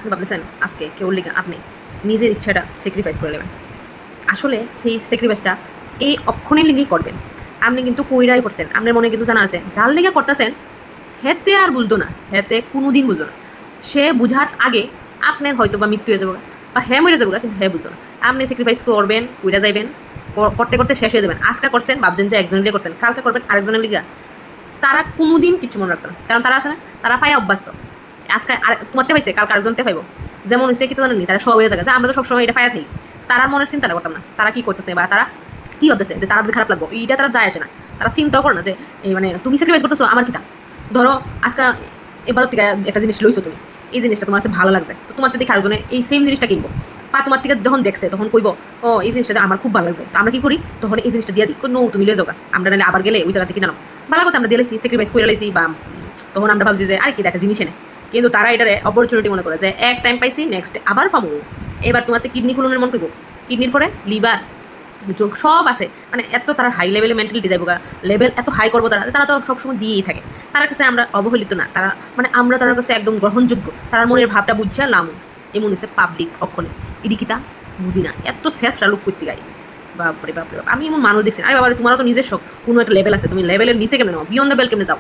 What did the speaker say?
আপনি ভাবতেছেন আজকে কেউ লিগে আপনি নিজের ইচ্ছাটা স্যাক্রিফাইস করে নেবেন। আসলে সেই স্যাক্রিফাইসটা এই অক্ষণের লিগেই করবেন। আপনি কিন্তু কইরাই করছেন, আপনার মনে কিন্তু জানা আছে যার লিগে করতেছেন হেতে আর বুঝতো না, হেতে কোনোদিন বুঝতো না। সে বুঝার আগে আপনার হয়তো বা মৃত্যু হয়ে যাবো বা হ্যাঁ মরে যাবো, কিন্তু হ্যাঁ বুঝতো না। আপনি স্যাক্রিফাইস করবেন, কইরা যাইবেন, করতে করতে শেষ হয়ে যাবেন। আজকে করছেন ভাবছেন যে একজনের লিগে করছেন, কালকে করবেন আরেকজনের লিগে। তারা কোনোদিন কিছু মনে রাখতো না, কারণ তারা আছে না, তারা পায় অভ্যস্ত। আজকে আর তোমারতে পাইছে কালকে আরেকজনতে পাইব, যেমন হয়েছে কি তো জানেনি, তারা সব হয়ে যাবে। আমরা তো সবসময় এটা পাইয়া থাকি, তারা মনের চিন্তাটা করতাম না তারা কি করতেছে বা তারা কি ভাবতেছে যে তারা যে খারাপ লাগবো এইটা তারা যায় আসে না। তারা চিন্তাও করে না যে এই মানে তুমি স্যাক্রিফাইস করতেছো আমার কিতা। ধরো আজকে এবার থেকে একটা জিনিস লইছো তুমি, এই জিনিসটা তোমার কাছে ভালো লাগছে, তো তোমার থেকে আরেকজনে এই সেম জিনিসটা কিনবো, বা তোমার থেকে যখন দেখছে তখন কইব ও এই জিনিসটা আমার খুব ভালো লাগছে, তো আমরা কি করি তখন এই জিনিসটা দিয়ে দিই, নো তুমি লিয়ে যাও, আমরা নাহলে আবার গেলে ওই জায়গা থেকে কিনাম। ভালো কথা আমরা দিয়ে লাইছি, স্যাক্রিফাইস করে লাইছি, বা তখন আমরা ভাবছি যে আরে কি দেখা জিনিস এনে, কিন্তু তারা এটারে অপরচুনিটি মনে করে যে এক টাইম পাইছি নেক্সট আবার পাবো। এবার তোমার কিডনি খুলনের মন করবো, কিডনির পরে লিভার চোখ সব আছে, মানে এত তারা হাই লেভেলে মেন্টালিটি যাইব, লেভেল এত হাই করবো তারা, তারা তো সবসময় দিয়েই থাকে। তার কাছে আমরা অবহেলিত না, তারা মানে আমরা তার কাছে একদম গ্রহণযোগ্য, তার মনের ভাবটা বুঝছে লাম এমন হচ্ছে পাবলিক অক্ষণে ইডিকিতা বুঝি না এত শেষরা লোক করতে গাই। বাপরে বাপরে বাপ, আমি এমন মানুষ দেখছি, আরে বাবা তোমারও তো নিজের শখ কোনো একটা লেভেল আছে, তুমি লেভেলের নিচে কেমন নাও, বিয়ন্ড দ্য বেল কেমনে যাও।